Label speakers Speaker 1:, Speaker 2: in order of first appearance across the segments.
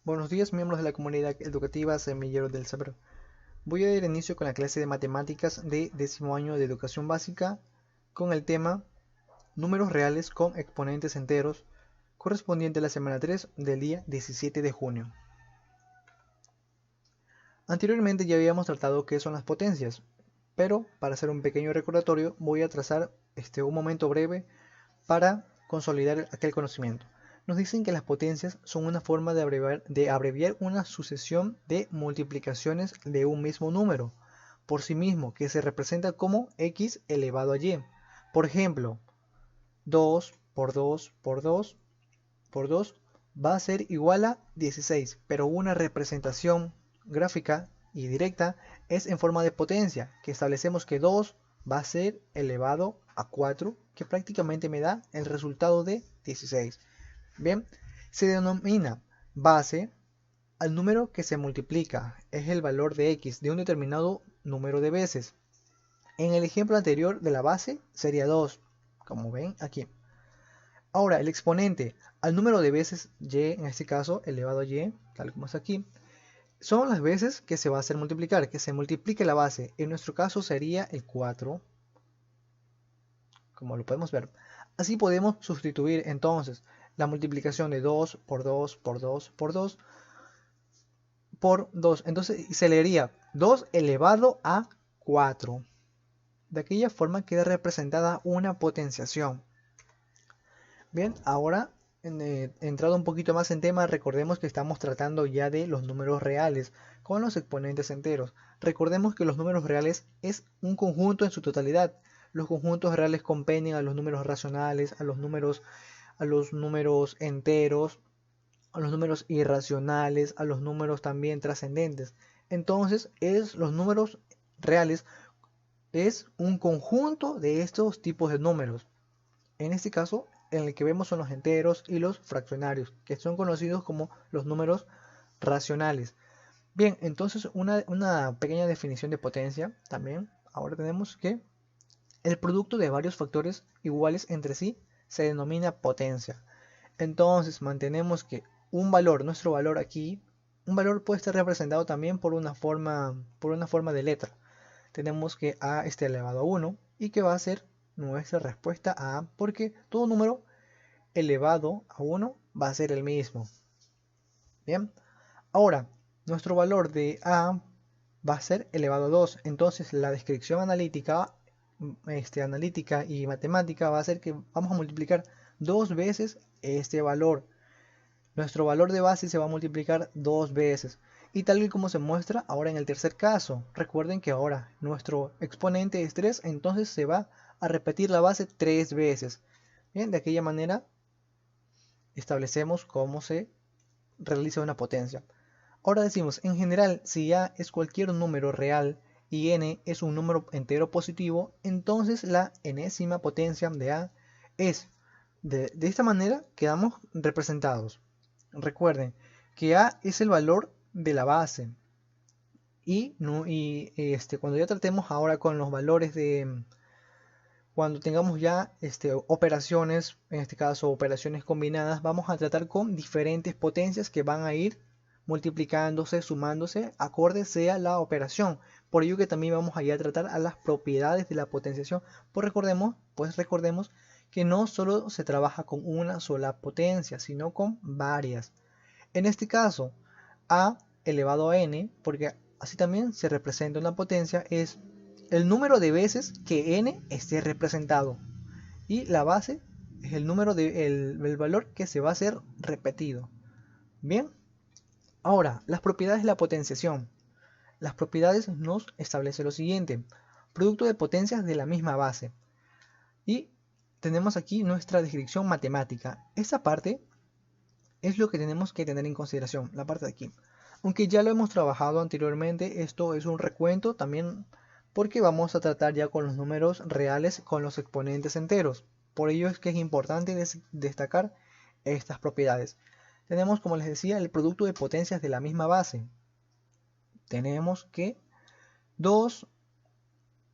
Speaker 1: Buenos días, miembros de la comunidad educativa Semilleros del Saber. Voy a dar inicio con la clase de matemáticas de 10º año de educación básica con el tema números reales con exponentes enteros, correspondiente a la semana 3 del día 17 de junio. Anteriormente ya habíamos tratado qué son las potencias, pero para hacer un pequeño recordatorio voy a trazar un momento breve para consolidar aquel conocimiento. Nos dicen que las potencias son una forma de abreviar una sucesión de multiplicaciones de un mismo número por sí mismo, que se representa como x elevado a y. Por ejemplo, 2 por 2 por 2 por 2 va a ser igual a 16, pero una representación gráfica y directa es en forma de potencia, que establecemos que 2 va a ser elevado a 4, que prácticamente me da el resultado de 16. Bien, se denomina base al número que se multiplica, es el valor de x de un determinado número de veces. En el ejemplo anterior de la base sería 2, como ven aquí. Ahora, el exponente al número de veces y, en este caso elevado a y, tal como es aquí, son las veces que se va a hacer multiplicar, que se multiplique la base. En nuestro caso sería el 4, como lo podemos ver. Así podemos sustituir entonces la multiplicación de 2 por 2 por 2 por 2 por 2. Entonces se leería 2 elevado a 4. De aquella forma queda representada una potenciación. Bien, ahora entrado un poquito más en tema, recordemos que estamos tratando ya de los números reales con los exponentes enteros. Recordemos que los números reales es un conjunto en su totalidad. Los conjuntos reales comprenden a los números racionales, a los números enteros, a los números irracionales, a los números también trascendentes. Entonces, los números reales es un conjunto de estos tipos de números. En este caso, en el que vemos son los enteros y los fraccionarios, que son conocidos como los números racionales. Bien, entonces una pequeña definición de potencia también. Ahora tenemos que el producto de varios factores iguales entre sí se denomina potencia. Entonces mantenemos que un valor, nuestro valor aquí, un valor puede estar representado también por una forma de letra. Tenemos que a esté elevado a 1 y que va a ser nuestra respuesta a A, porque todo número elevado a 1 va a ser el mismo. Bien, ahora nuestro valor de A va a ser elevado a 2, entonces la descripción analítica y matemática va a ser que vamos a multiplicar dos veces este valor. Nuestro valor de base se va a multiplicar dos veces. Y tal y como se muestra ahora en el tercer caso. Recuerden que ahora nuestro exponente es 3, entonces se va a repetir la base 3 veces. Bien, de aquella manera establecemos cómo se realiza una potencia. Ahora decimos, en general, si A es cualquier número real y N es un número entero positivo, entonces la enésima potencia de A es. De esta manera quedamos representados. Recuerden que A es el valor de la base. Y cuando ya tratemos ahora con los valores de... Cuando tengamos ya operaciones, en este caso operaciones combinadas, vamos a tratar con diferentes potencias que van a ir multiplicándose, sumándose, acorde sea la operación. Por ello que también vamos a ir a tratar a las propiedades de la potenciación. Pues recordemos que no solo se trabaja con una sola potencia, sino con varias. En este caso, a elevado a n, porque así también se representa una potencia, es el número de veces que n esté representado. Y la base es el número el valor que se va a ser repetido. Bien, ahora, las propiedades de la potenciación. Las propiedades nos establecen lo siguiente: producto de potencias de la misma base. Y tenemos aquí nuestra descripción matemática. Esta parte es lo que tenemos que tener en consideración, la parte de aquí. Aunque ya lo hemos trabajado anteriormente, esto es un recuento también porque vamos a tratar ya con los números reales con los exponentes enteros. Por ello es que es importante destacar estas propiedades. Tenemos, como les decía, el producto de potencias de la misma base. Tenemos que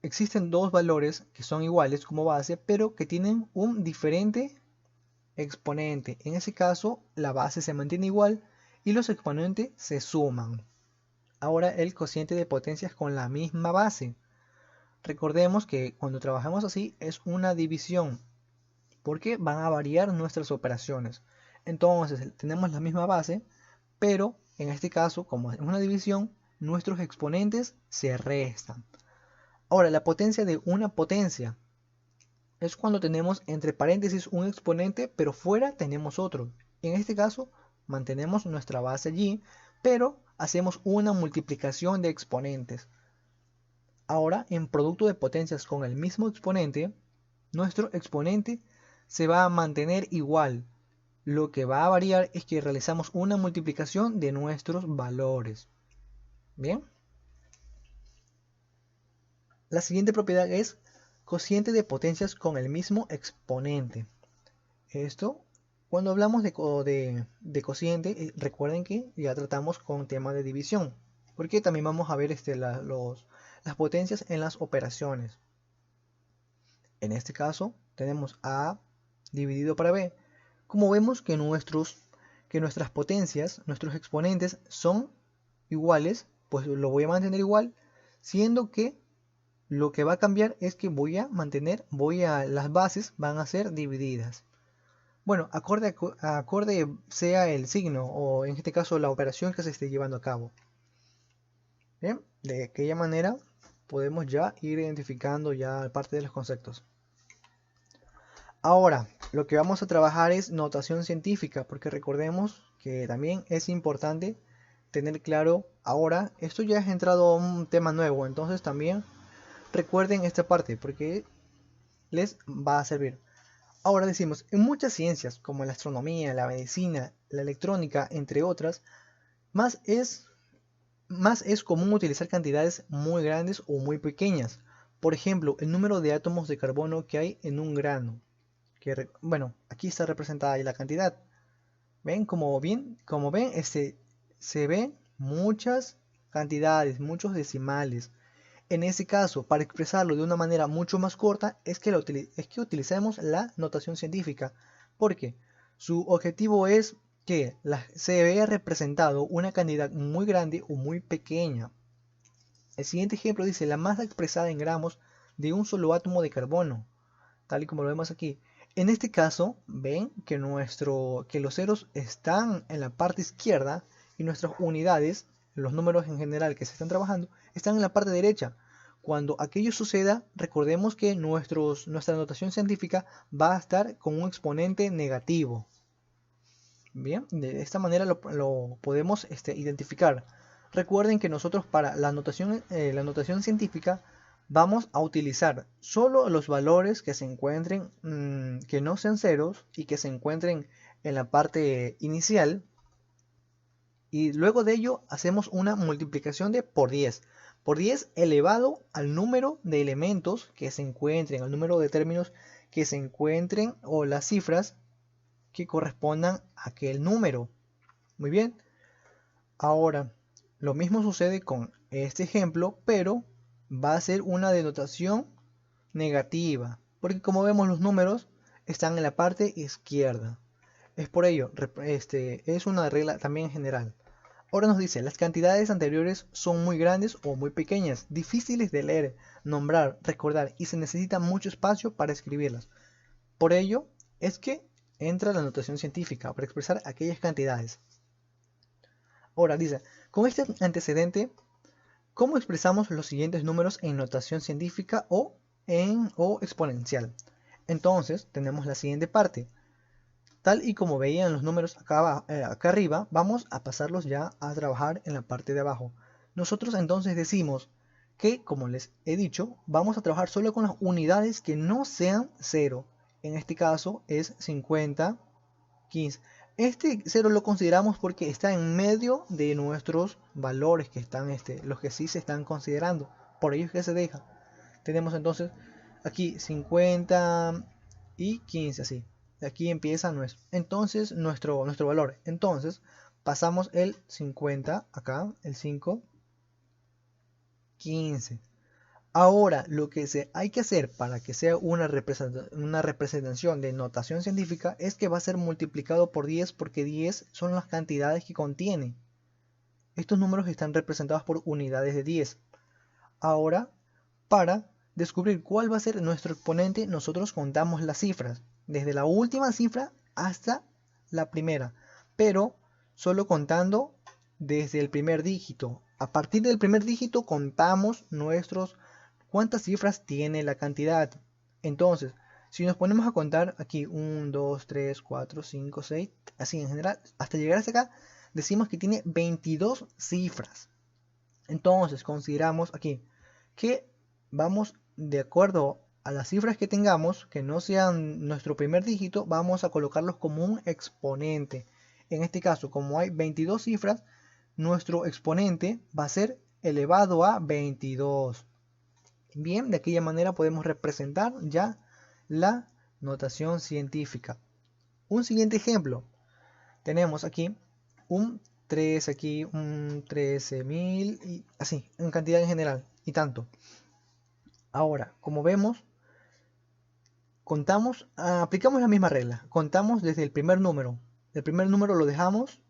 Speaker 1: existen dos valores que son iguales como base, pero que tienen un diferente exponente. En ese caso, la base se mantiene igual y los exponentes se suman. Ahora el cociente de potencias con la misma base. Recordemos que cuando trabajamos así es una división, porque van a variar nuestras operaciones. Entonces tenemos la misma base, pero en este caso, como es una división, nuestros exponentes se restan. Ahora, la potencia de una potencia es cuando tenemos entre paréntesis un exponente, pero fuera tenemos otro. En este caso, mantenemos nuestra base allí, pero hacemos una multiplicación de exponentes. Ahora, en producto de potencias con el mismo exponente, nuestro exponente se va a mantener igual. Lo que va a variar es que realizamos una multiplicación de nuestros valores. Bien. La siguiente propiedad es cociente de potencias con el mismo exponente. Esto, cuando hablamos de cociente, recuerden que ya tratamos con tema de división, porque también vamos a ver las potencias en las operaciones. En este caso, tenemos A dividido para B. Como vemos que nuestras potencias, nuestros exponentes son iguales, pues lo voy a mantener igual, siendo que lo que va a cambiar es que las bases van a ser divididas. Bueno, acorde sea el signo o en este caso la operación que se esté llevando a cabo. Bien, de aquella manera podemos ya ir identificando ya parte de los conceptos. Ahora, lo que vamos a trabajar es notación científica, porque recordemos que también es importante tener claro, ahora, esto ya es entrado a un tema nuevo, entonces también recuerden esta parte, porque les va a servir. Ahora decimos, en muchas ciencias, como la astronomía, la medicina, la electrónica, entre otras, más es común utilizar cantidades muy grandes o muy pequeñas. Por ejemplo, el número de átomos de carbono que hay en un grano. Bueno, aquí está representada ahí la cantidad. ¿Ven? Como ven, se ven muchas cantidades, muchos decimales. En ese caso, para expresarlo de una manera mucho más corta, es que utilizamos la notación científica. Porque su objetivo es que se vea representado una cantidad muy grande o muy pequeña. El siguiente ejemplo dice la masa expresada en gramos de un solo átomo de carbono, tal y como lo vemos aquí. En este caso, ven que los ceros están en la parte izquierda y nuestras unidades, los números en general que se están trabajando, están en la parte derecha. Cuando aquello suceda, recordemos que nuestra notación científica va a estar con un exponente negativo. Bien, de esta manera lo podemos identificar. Recuerden que nosotros para la notación científica vamos a utilizar solo los valores que se encuentren, que no sean ceros y que se encuentren en la parte inicial. Y luego de ello hacemos una multiplicación de por 10. Por 10 elevado al número de elementos que se encuentren, al número de términos que se encuentren o las cifras que correspondan a aquel número. Muy bien. Ahora, lo mismo sucede con este ejemplo, pero va a ser una denotación negativa, porque como vemos los números están en la parte izquierda. Es por ello, es una regla también general. Ahora nos dice, las cantidades anteriores son muy grandes o muy pequeñas, difíciles de leer, nombrar, recordar y se necesita mucho espacio para escribirlas. Por ello es que entra la notación científica para expresar aquellas cantidades. Ahora dice, con este antecedente, ¿cómo expresamos los siguientes números en notación científica o exponencial? Entonces tenemos la siguiente parte. Tal y como veían los números acá arriba, vamos a pasarlos ya a trabajar en la parte de abajo. Nosotros entonces decimos que, como les he dicho, vamos a trabajar solo con las unidades que no sean 0. En este caso es 50, 15. Este 0 lo consideramos porque está en medio de nuestros valores que están, los que sí se están considerando. Por ello es que se deja. Tenemos entonces aquí 50 y 15, así. Aquí empieza nuestro valor. Entonces pasamos el 50 acá, el 5, 15. Ahora, lo que hay que hacer para que sea una representación de notación científica es que va a ser multiplicado por 10 porque 10 son las cantidades que contiene. Estos números están representados por unidades de 10. Ahora, para descubrir cuál va a ser nuestro exponente, nosotros contamos las cifras, desde la última cifra hasta la primera, pero solo contando desde el primer dígito. A partir del primer dígito contamos cuántas cifras tiene la cantidad. Entonces, si nos ponemos a contar aquí 1, 2, 3, 4, 5, 6, así en general, hasta llegar hasta acá, decimos que tiene 22 cifras. Entonces, consideramos aquí que vamos de acuerdo a las cifras que tengamos, que no sean nuestro primer dígito, vamos a colocarlos como un exponente. En este caso, como hay 22 cifras, nuestro exponente va a ser elevado a 22. Bien, de aquella manera podemos representar ya la notación científica. Un siguiente ejemplo. Tenemos aquí un 3, aquí un 13.000 y así, en cantidad en general y tanto. Ahora, como vemos, aplicamos la misma regla. Contamos desde el primer número. El primer número lo dejamos,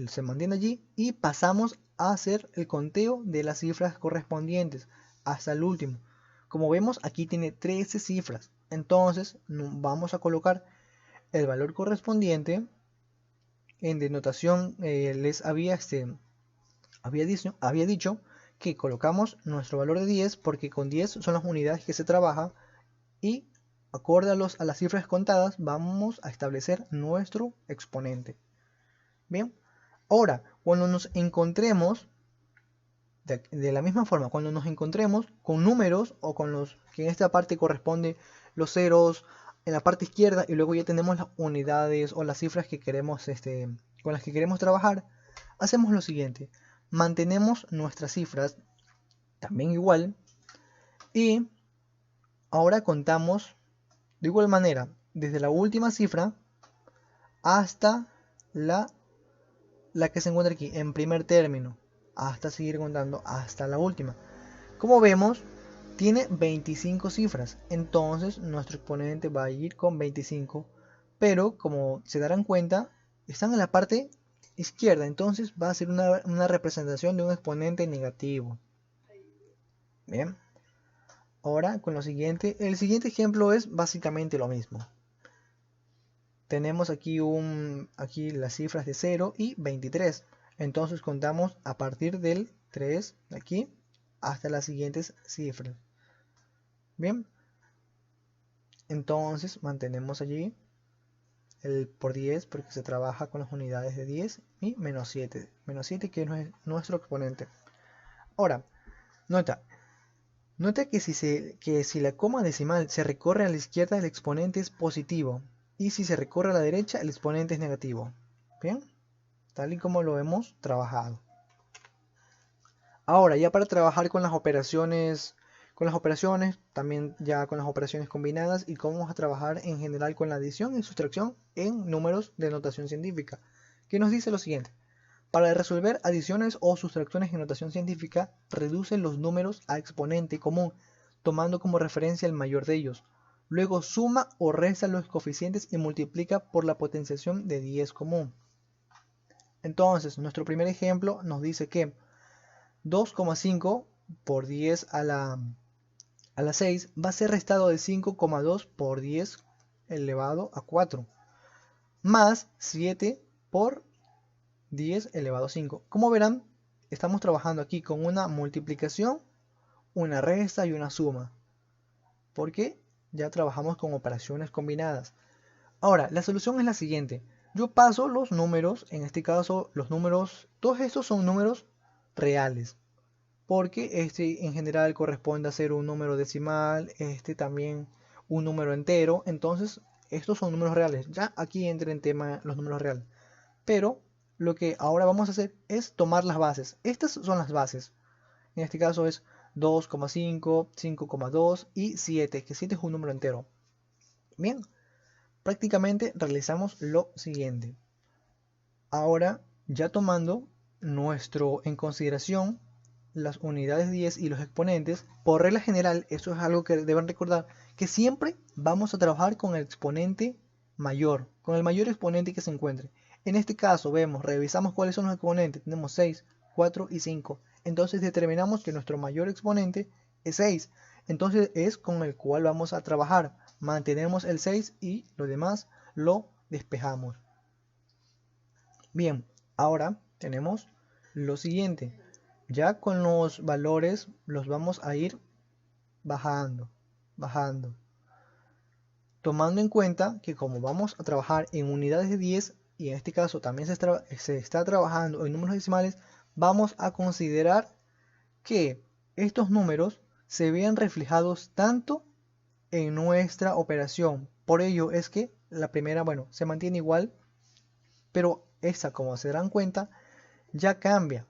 Speaker 1: se mantiene allí y pasamos a hacer el conteo de las cifras correspondientes hasta el último. Como vemos, aquí tiene 13 cifras. Entonces, vamos a colocar el valor correspondiente. En denotación les había dicho que colocamos nuestro valor de 10 porque con 10 son las unidades que se trabaja y acorde a las cifras contadas vamos a establecer nuestro exponente. Bien, ahora cuando nos encontremos de la misma forma, cuando nos encontremos con números o con los que en esta parte corresponde los ceros en la parte izquierda y luego ya tenemos las unidades o las cifras que queremos con las que queremos trabajar, hacemos lo siguiente: mantenemos nuestras cifras también igual y ahora contamos de igual manera desde la última cifra hasta la que se encuentra aquí en primer término, hasta seguir contando hasta la última. Como vemos, tiene 25 cifras, entonces nuestro exponente va a ir con 25, pero como se darán cuenta, están en la parte izquierda, entonces va a ser una representación de un exponente negativo. Bien, ahora con el siguiente ejemplo es básicamente lo mismo. Tenemos aquí las cifras de 0 y 23. Entonces contamos a partir del 3 de aquí hasta las siguientes cifras. Bien. Entonces mantenemos allí el por 10 porque se trabaja con las unidades de 10 y menos 7. Menos 7 que es nuestro exponente. Ahora, nota que si la coma decimal se recorre a la izquierda el exponente es positivo. Y si se recorre a la derecha, el exponente es negativo. Bien, tal y como lo hemos trabajado. Ahora, ya para trabajar con las operaciones, también ya con las operaciones combinadas y cómo vamos a trabajar en general con la adición y sustracción en números de notación científica, que nos dice lo siguiente: para resolver adiciones o sustracciones en notación científica, reduce los números a exponente común, tomando como referencia el mayor de ellos. Luego suma o resta los coeficientes y multiplica por la potenciación de 10 común. Entonces, nuestro primer ejemplo nos dice que 2,5 por 10 a la 6 va a ser restado de 5,2 por 10 elevado a 4, más 7 por 10 elevado a 5. Como verán, estamos trabajando aquí con una multiplicación, una resta y una suma, porque ya trabajamos con operaciones combinadas. Ahora, la solución es la siguiente. Yo paso los números, en este caso todos estos son números reales, porque este en general corresponde a ser un número decimal, este también un número entero, entonces estos son números reales. Ya aquí entra en tema los números reales. Pero lo que ahora vamos a hacer es tomar las bases. Estas son las bases. En este caso es 2,5, 5,2 y 7, que 7 es un número entero. Bien, prácticamente realizamos lo siguiente. Ahora, ya tomando en consideración las unidades de 10 y los exponentes, por regla general, eso es algo que deben recordar, que siempre vamos a trabajar con el exponente mayor, con el mayor exponente que se encuentre. En este caso, revisamos cuáles son los exponentes, tenemos 6, 4 y 5. Entonces determinamos que nuestro mayor exponente es 6. Entonces es con el cual vamos a trabajar. Mantenemos el 6 y lo demás lo despejamos. Bien, ahora tenemos lo siguiente. Ya con los valores los vamos a ir bajando, bajando. Tomando en cuenta que como vamos a trabajar en unidades de 10 y en este caso también se está trabajando en números decimales, vamos a considerar que estos números se vean reflejados tanto en nuestra operación. Por ello es que la primera, se mantiene igual, pero esta, como se darán cuenta, ya cambia.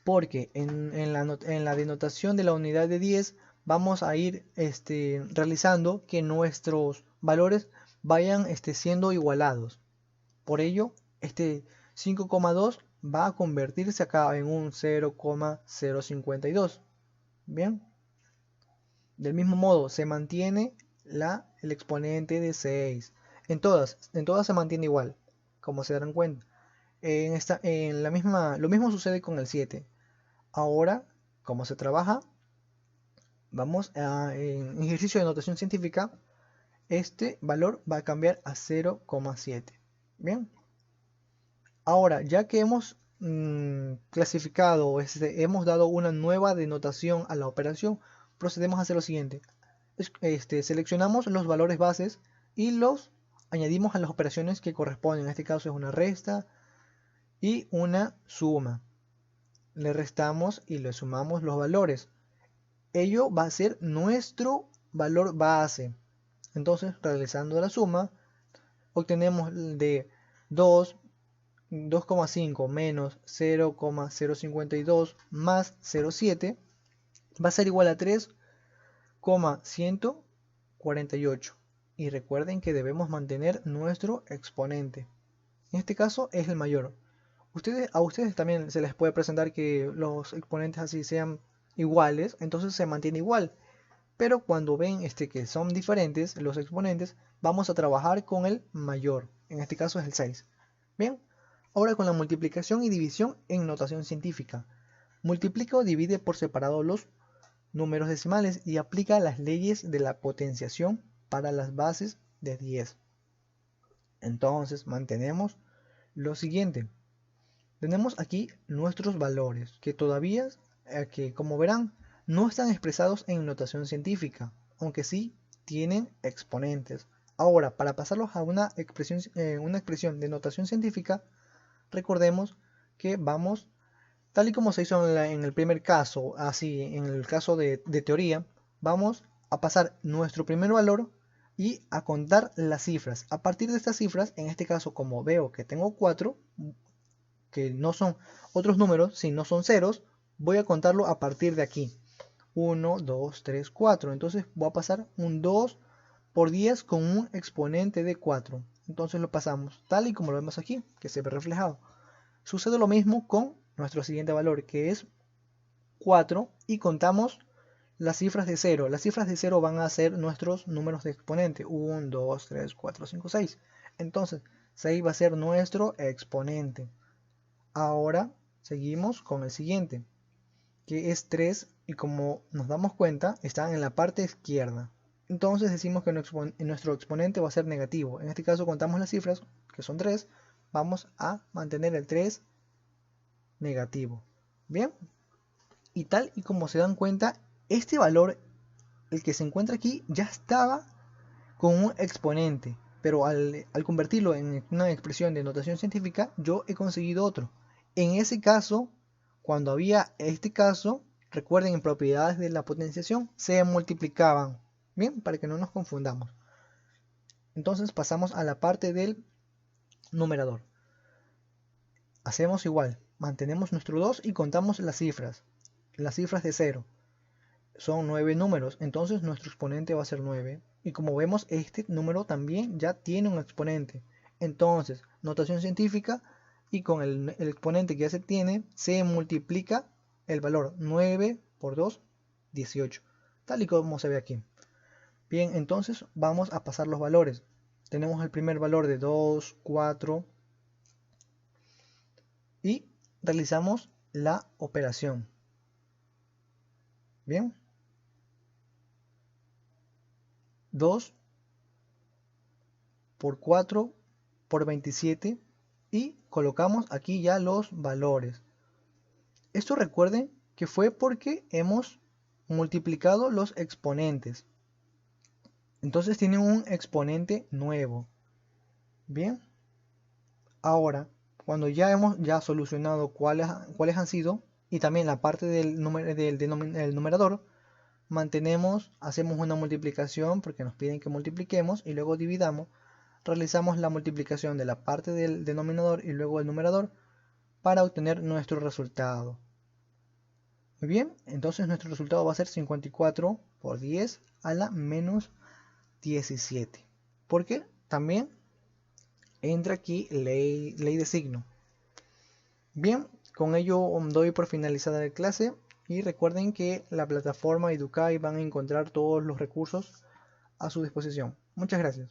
Speaker 1: Porque en la denotación de la unidad de 10 vamos a ir realizando que nuestros valores vayan siendo igualados. Por ello, este 5,2 va a convertirse acá en un 0,052. Bien. Del mismo modo, se mantiene el exponente de 6. En todas se mantiene igual, como se darán cuenta. Lo mismo sucede con el 7. Ahora, como se trabaja, en ejercicio de notación científica, este valor va a cambiar a 0,7. Bien. Ahora, ya que hemos clasificado, hemos dado una nueva denotación a la operación, procedemos a hacer lo siguiente. Seleccionamos los valores bases y los añadimos a las operaciones que corresponden. En este caso es una resta y una suma. Le restamos y le sumamos los valores. Ello va a ser nuestro valor base. Entonces, realizando la suma, obtenemos de 2,5 menos 0,052 más 0,7 va a ser igual a 3,148. Y recuerden que debemos mantener nuestro exponente. En este caso es el mayor. A ustedes también se les puede presentar que los exponentes así sean iguales, entonces se mantiene igual. Pero cuando ven que son diferentes los exponentes, vamos a trabajar con el mayor. En este caso es el 6. Bien, ahora con la multiplicación y división en notación científica. Multiplica o divide por separado los números decimales y aplica las leyes de la potenciación para las bases de 10. Entonces mantenemos lo siguiente. Tenemos aquí nuestros valores que todavía, como verán, no están expresados en notación científica, aunque sí tienen exponentes. Ahora, para pasarlos a una expresión de notación científica, recordemos que vamos, tal y como se hizo en el primer caso, así en el caso de teoría, vamos a pasar nuestro primer valor y a contar las cifras. A partir de estas cifras, en este caso, como veo que tengo 4, que no son otros números, si no son ceros, voy a contarlo a partir de aquí. 1, 2, 3, 4. Entonces voy a pasar un 2 por 10 con un exponente de 4. Entonces lo pasamos tal y como lo vemos aquí, que se ve reflejado. Sucede lo mismo con nuestro siguiente valor, que es 4, y contamos las cifras de 0. Las cifras de 0 van a ser nuestros números de exponente. 1, 2, 3, 4, 5, 6. Entonces 6 va a ser nuestro exponente. Ahora seguimos con el siguiente, que es 3, y como nos damos cuenta, está en la parte izquierda. Entonces decimos que nuestro exponente va a ser negativo. En este caso contamos las cifras, que son 3. Vamos a mantener el 3 negativo. Bien. Y tal y como se dan cuenta, este valor, el que se encuentra aquí, ya estaba con un exponente. Pero al convertirlo en una expresión de notación científica, yo he conseguido otro. En ese caso, cuando había este caso, recuerden, en propiedades de la potenciación se multiplicaban. Bien, para que no nos confundamos. Entonces pasamos a la parte del numerador. Hacemos igual, mantenemos nuestro 2 y contamos las cifras. Las cifras de 0. Son 9 números, entonces nuestro exponente va a ser 9. Y como vemos, este número también ya tiene un exponente. Entonces, notación científica, y con el exponente que ya se tiene, se multiplica el valor 9 por 2, 18, tal y como se ve aquí. Bien, entonces vamos a pasar los valores. Tenemos el primer valor de 2, 4 y realizamos la operación. Bien, 2 por 4 por 27 y colocamos aquí ya los valores. Esto recuerden que fue porque hemos multiplicado los exponentes. Entonces tiene un exponente nuevo. Bien, ahora cuando ya hemos solucionado cuáles han sido y también la parte del numerador, hacemos una multiplicación porque nos piden que multipliquemos y luego dividamos. Realizamos la multiplicación de la parte del denominador y luego el numerador para obtener nuestro resultado. Muy bien, entonces nuestro resultado va a ser 54 por 10 a la menos 17. Porque también entra aquí ley de signo. Bien, con ello doy por finalizada la clase y recuerden que la plataforma Educay van a encontrar todos los recursos a su disposición. Muchas gracias.